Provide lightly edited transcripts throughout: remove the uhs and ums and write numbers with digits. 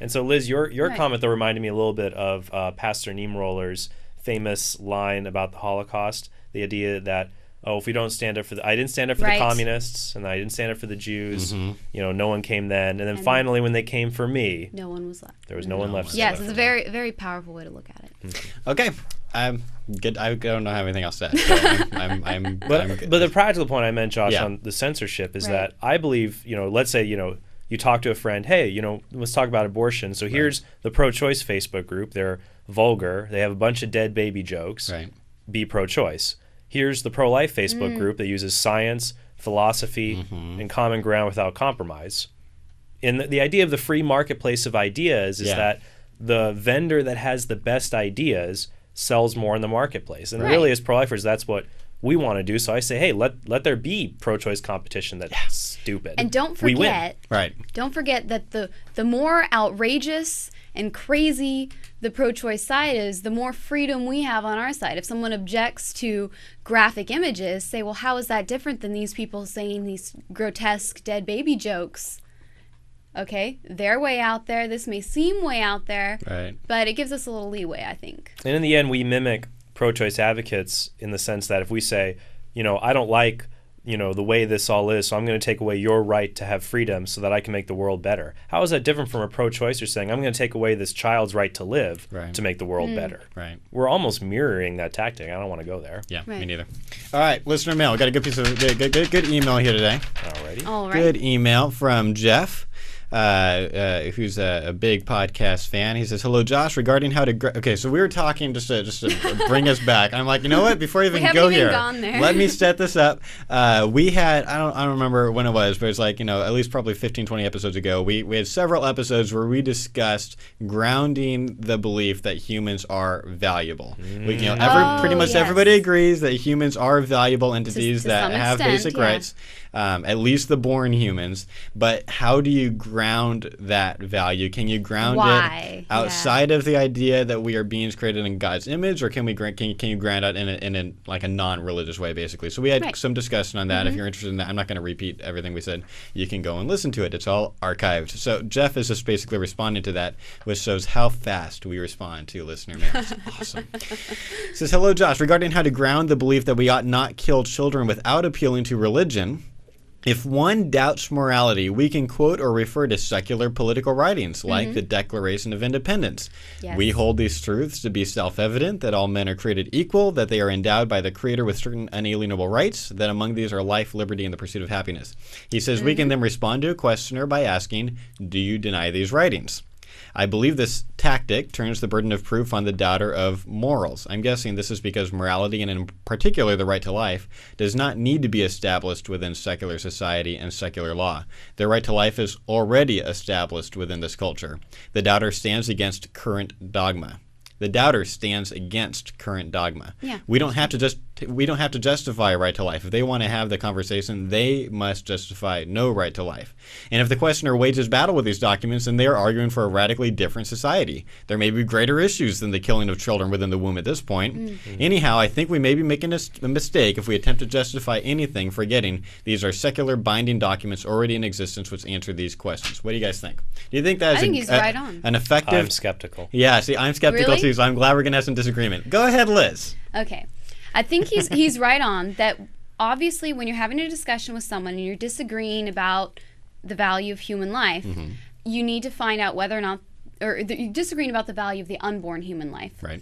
And so, Liz, your Right. comment, though, reminded me a little bit of Pastor Niemroller's famous line about the Holocaust, the idea that, oh, if we don't stand up for I didn't stand up for the Right. communists, and I didn't stand up for the Jews, Mm-hmm. you know, no one came then. And then And finally, when they came for me, No one was left. there was no one left. Yes, it's a very, very powerful way to look at it. Okay. I'm good. I don't have anything else to add. So I'm But good. the practical point I meant, Josh, Yeah. on the censorship is Right. that I believe, you know, let's say, you know, you talk to a friend, hey, you know, let's talk about abortion. So here's the pro-choice Facebook group. They're vulgar. They have a bunch of dead baby jokes. Right. Be pro-choice. Here's the pro-life Facebook group that uses science, philosophy, and common ground without compromise. And the idea of the free marketplace of ideas is that the vendor that has the best ideas sells more in the marketplace. And really, as pro-lifers, that's what we want to do. So I say, hey, let there be pro-choice competition that's stupid. And don't We win. forget, Right. don't forget that the more outrageous and crazy the pro-choice side is, the more freedom we have on our side. If someone objects to graphic images, say, well, how is that different than these people saying these grotesque dead baby jokes? Okay, they're way out there. This may seem way out there, Right. but it gives us a little leeway, I think. And in the end, we mimic pro-choice advocates in the sense that if we say, you know, I don't like, you know, the way this all is, so I'm going to take away your right to have freedom so that I can make the world better. How is that different from a pro-choicer saying, I'm going to take away this child's right to live to make the world better? Right. We're almost mirroring that tactic. I don't want to go there. Yeah, me Right. neither. All right, listener mail. We got a good piece of good email here today. Alrighty. All right. Good email from Jeff, who's a big podcast fan. He says, "Hello, Josh. Regarding how to okay, so we were talking just to bring us back. I'm like, you know what? Before I even haven't go even here, gone there. let me set this up. We had I don't remember when it was, but it's like, you know, at least probably 15, 20 episodes ago. We had several episodes where we discussed grounding the belief that humans are valuable. We, you know, pretty much yes. everybody agrees that humans are valuable entities to that some have extent, basic yeah. rights. At least the born humans. But how do you ground that value? Can you ground Why? it outside of the idea that we are beings created in God's image, or can you ground it in a like a non-religious way, basically? So we had some discussion on that. If you're interested in that, I'm not going to repeat everything we said. You can go and listen to it. It's all archived. So Jeff is just basically responding to that, which shows how fast we respond to listener mail. It's awesome. It says, "Hello, Josh. Regarding how to ground the belief that we ought not kill children without appealing to religion, if one doubts morality, we can quote or refer to secular political writings like the Declaration of Independence. Yes. We hold these truths to be self-evident, that all men are created equal, that they are endowed by the Creator with certain unalienable rights, that among these are life, liberty, and the pursuit of happiness." He says we can then respond to a questioner by asking, do you deny these writings? I believe this tactic turns the burden of proof on the doubter of morals. I'm guessing this is because morality, and in particular the right to life, does not need to be established within secular society and secular law. The right to life is already established within this culture. The doubter stands against current dogma. The doubter stands against current dogma. Yeah. We don't have to justify a right to life. If they want to have the conversation, they must justify no right to life. And if the questioner wages battle with these documents, then they are arguing for a radically different society. There may be greater issues than the killing of children within the womb at this point. Anyhow, I think we may be making a mistake if we attempt to justify anything, forgetting these are secular binding documents already in existence which answer these questions. What do you guys think? Do you think that is I think he's right on. an effective... I'm skeptical. Yeah, see, I'm skeptical Really? too, so I'm glad we're going to have some disagreement. Go ahead, Liz. Okay. I think he's right on that. Obviously, when you're having a discussion with someone and you're disagreeing about the value of human life, you need to find out whether or not, or you're disagreeing about the value of the unborn human life. Right.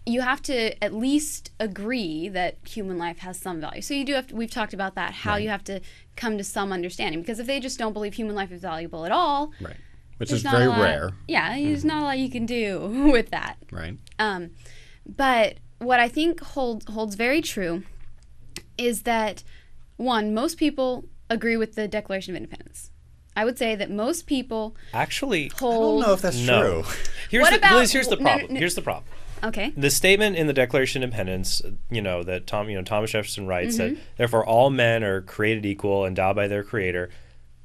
You have to at least agree that human life has some value. So you do have to, we've talked about that, how you have to come to some understanding. Because if they just don't believe human life is valuable at all, Right. Which there's is not very a lot- rare. Yeah, there's not a lot you can do with that. Right. But what I think holds very true is that, one, most people agree with the Declaration of Independence. I would say that most people Actually, I don't hold... know if that's no. true. What about- Liz, here's the no, problem. no. Here's the problem. Okay. The statement in the Declaration of Independence, that Thomas Jefferson writes that therefore all men are created equal, endowed by their Creator.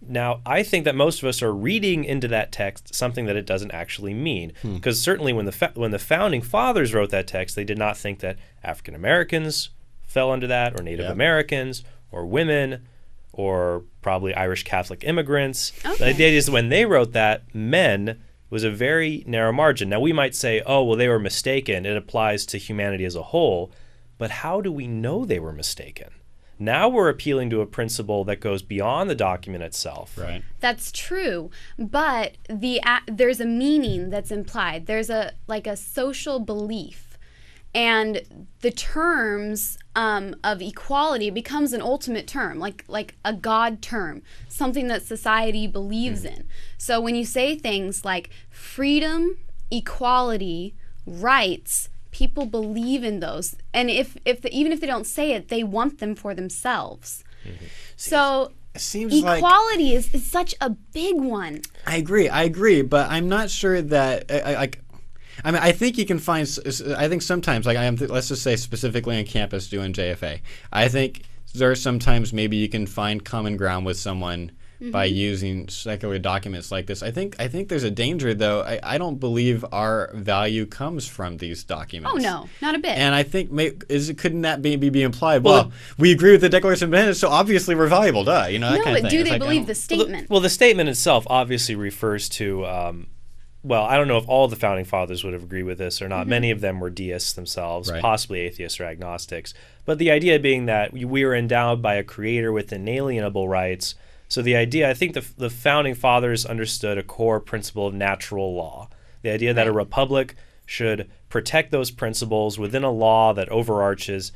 Now, I think that most of us are reading into that text something that it doesn't actually mean, because certainly when the founding fathers wrote that text, they did not think that African Americans fell under that, or Native Americans, or women, or probably Irish Catholic immigrants. Okay. The idea is when they wrote that, men was a very narrow margin. Now, we might say, oh, well, they were mistaken. It applies to humanity as a whole. But how do we know they were mistaken? Now we're appealing to a principle that goes beyond the document itself. Right. That's true, but there's a meaning that's implied. There's a social belief, and the terms of equality becomes an ultimate term, like a God term, something that society believes in. So when you say things like freedom, equality, rights, people believe in those, and even if they don't say it, they want them for themselves. So it seems equality is such a big one. I agree, but I'm not sure that I think you can find. I think sometimes, let's just say specifically on campus doing JFA, I think there are sometimes maybe you can find common ground with someone by using secular documents like this. I think there's a danger, though. I don't believe our value comes from these documents. Oh, no, not a bit. And I think couldn't that maybe be implied? Well, we agree with the Declaration of Independence, so obviously we're valuable, duh. You know, that kind of thing. No, but do they believe the statement? Well, the statement itself obviously refers to. Well, I don't know if all the founding fathers would have agreed with this or not. Many of them were deists themselves, possibly atheists or agnostics. But the idea being that we are endowed by a creator with inalienable rights. So the idea, I think the founding fathers understood a core principle of natural law. The idea that a republic should protect those principles within a law that overarches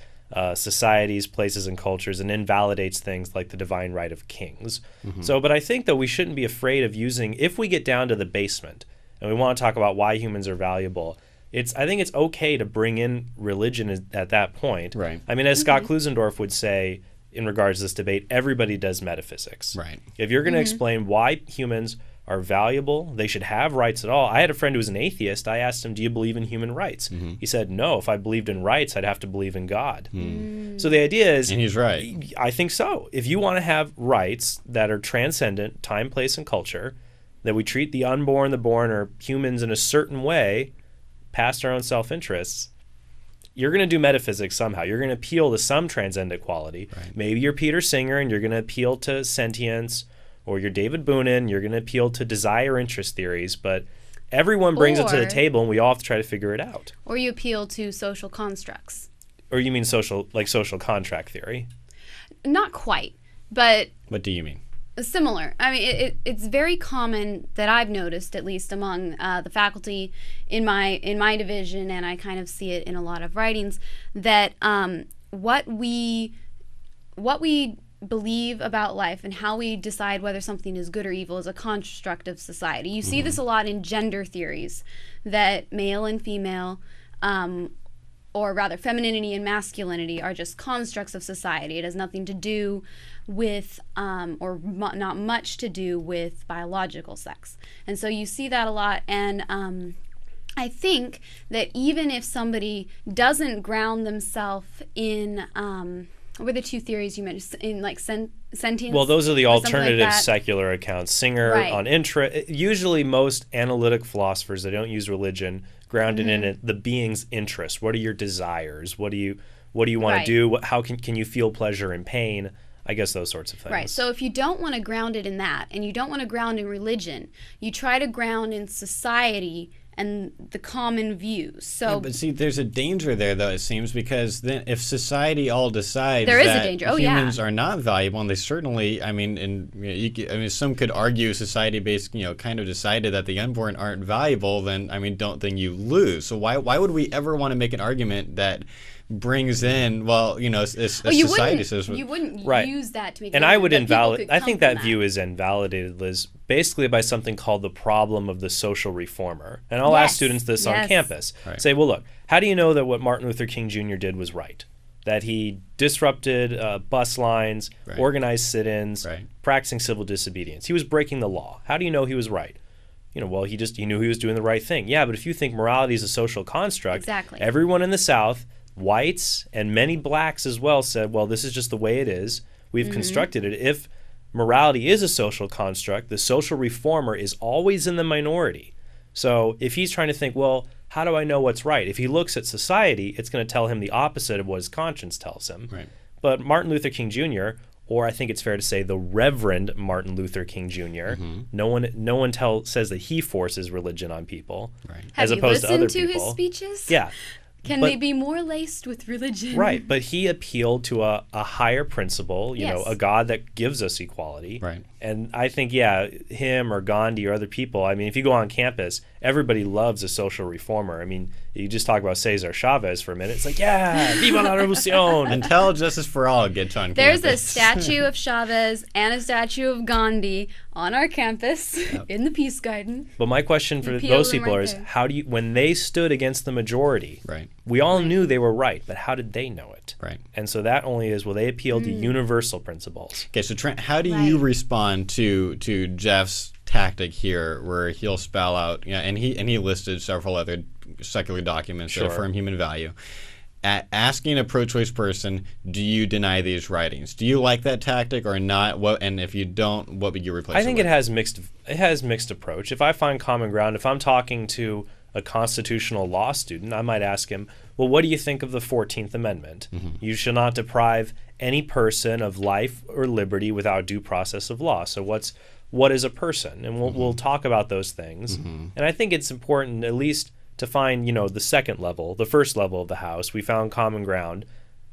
societies, places, and cultures and invalidates things like the divine right of kings. So, but I think that we shouldn't be afraid of using, if we get down to the basement and we want to talk about why humans are valuable, I think it's okay to bring in religion at that point. Right. I mean, as Scott Klusendorf would say, in regards to this debate, everybody does metaphysics. Right. If you're going to explain why humans are valuable, they should have rights at all. I had a friend who was an atheist. I asked him, do you believe in human rights? He said, no, if I believed in rights, I'd have to believe in God. So the idea is... And he's right. I think so. If you want to have rights that are transcendent, time, place, and culture, that we treat the unborn, the born, or humans in a certain way, past our own self-interests, you're going to do metaphysics somehow. You're going to appeal to some transcendent quality. Right. Maybe you're Peter Singer and you're going to appeal to sentience, or you're David Boonin, you're going to appeal to desire interest theories, but everyone brings it to the table and we all have to try to figure it out. Or you appeal to social constructs. Or you mean social contract theory? Not quite, but... What do you mean? Similar. I mean, it's very common that I've noticed, at least among the faculty in my division, and I kind of see it in a lot of writings, that what we believe about life and how we decide whether something is good or evil is a construct of society. You see this a lot in gender theories, that male and female, or rather femininity and masculinity, are just constructs of society. It has nothing to do with, not much to do with biological sex. And so you see that a lot. And I think that even if somebody doesn't ground themselves in, what were the two theories you mentioned, in like sentience? Well, those are the alternative like secular accounts. Singer on usually most analytic philosophers that don't use religion grounded in it, the being's interest. What are your desires? What do you want to do? How can you feel pleasure and pain? I guess those sorts of things. Right. So if you don't want to ground it in that, and you don't want to ground in religion, you try to ground in society and the common views. So, but see, there's a danger there, though, it seems, because then if society all decides there is that a danger. humans are not valuable, and they certainly, I mean, some could argue society kind of decided that the unborn aren't valuable, then you lose. So why would we ever want to make an argument that brings in, society says... You wouldn't use that to make... And I would invalidate... I think that view is invalidated, Liz, basically by something called the problem of the social reformer. And I'll ask students this on campus. Right. Say, well, look, how do you know that what Martin Luther King Jr. did was right? That he disrupted bus lines, organized sit-ins, practicing civil disobedience. He was breaking the law. How do you know he was right? He knew he was doing the right thing. Yeah, but if you think morality is a social construct, everyone in the South... whites and many blacks as well said, well, this is just the way it is. We've constructed it. If morality is a social construct, the social reformer is always in the minority. So if he's trying to think, well, how do I know what's right? If he looks at society, it's going to tell him the opposite of what his conscience tells him. Right. But Martin Luther King Jr. or I think it's fair to say the Reverend Martin Luther King Jr. No one says that he forces religion on people, as opposed to other people. Have you listened to his speeches? Yeah. Can they be more laced with religion? Right, but he appealed to a higher principle, you know, a God that gives us equality. Right. And I think, him or Gandhi or other people, I mean, if you go on campus, everybody loves a social reformer. I mean, you just talk about Cesar Chavez for a minute. It's like, viva la revolución. Until Justice for All gets on There's campus. a statue of Chavez and a statue of Gandhi on our campus in the Peace Garden. But my question for those people is, how do you, when they stood against the majority, we all knew they were right, but how did they know it? Right. And so that only is, they appealed to universal principles. Okay, so Trent, how do you respond to Jeff's tactic here, where he'll spell out, and he listed several other secular documents that affirm human value. Asking a pro-choice person, do you deny these writings? Do you like that tactic or not? And if you don't, what would you replace it with? I think it has mixed approach. If I find common ground, if I'm talking to a constitutional law student, I might ask him, well, what do you think of the 14th Amendment? You shall not deprive any person of life or liberty without due process of law. So what is a person? And we'll talk about those things. And I think it's important at least to find, the second level, the first level of the house. We found common ground.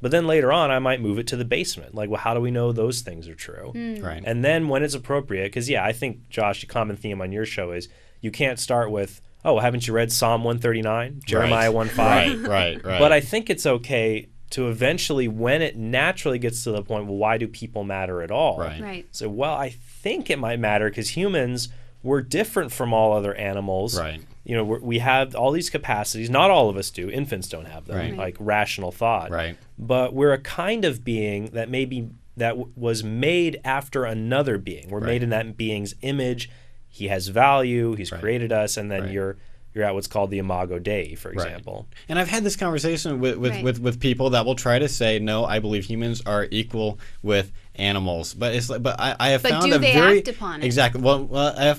But then later on, I might move it to the basement. Like, well, how do we know those things are true? Right. And then when it's appropriate, because, I think, Josh, a common theme on your show is you can't start with, oh, haven't you read Psalm 139, Jeremiah 1:5? Right. But I think it's okay to eventually, when it naturally gets to the point, well, why do people matter at all? Right. So, well, I think it might matter because humans, we're different from all other animals. Right. We have all these capacities. Not all of us do. Infants don't have them, like rational thought. Right. But we're a kind of being that was made after another being. We're made in that being's image. He has value. He's created us, and then you're at what's called the imago Dei, for example. And I've had this conversation with people that will try to say, no, I believe humans are equal with animals, but it's like, I have found do they act upon it? Exactly. Well,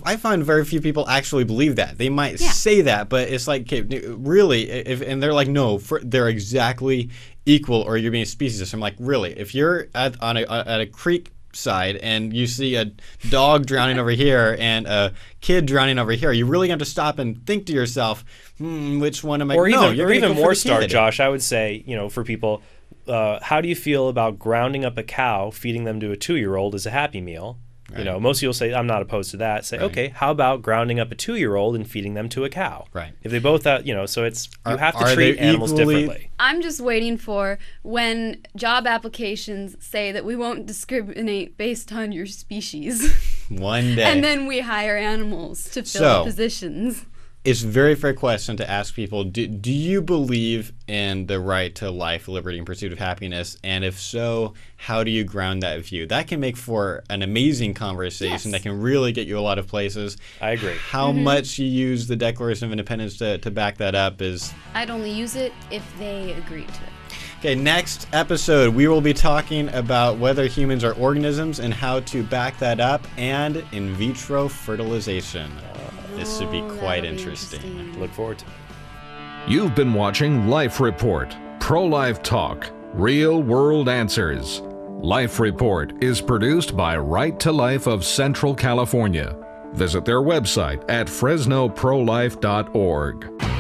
I found very few people actually believe that. They might say that, but it's like, really, and they're like, no, they're exactly equal, or you're being speciesist. So I'm like, really, if you're at a creek side and you see a dog drowning over here and a kid drowning over here, you really have to stop and think to yourself, which one am I? Or even more stark, Josh, I would say, for people, how do you feel about grounding up a cow, feeding them to a 2-year-old as a Happy Meal? Most people say, I'm not opposed to that. Say, okay, how about grounding up a 2-year-old and feeding them to a cow? Right. If they both have, so it's, you have to treat animals differently. I'm just waiting for when job applications say that we won't discriminate based on your species. One day. And then we hire animals to fill positions. It's a very fair question to ask people, do you believe in the right to life, liberty, and pursuit of happiness? And if so, how do you ground that view? That can make for an amazing conversation that can really get you a lot of places. I agree. How much you use the Declaration of Independence to back that up is... I'd only use it if they agreed to it. Okay, next episode, we will be talking about whether humans are organisms and how to back that up, and in vitro fertilization. This should be quite interesting. Look forward to it. You've been watching Life Report, Pro-Life Talk, Real World Answers. Life Report is produced by Right to Life of Central California. Visit their website at fresnoprolife.org.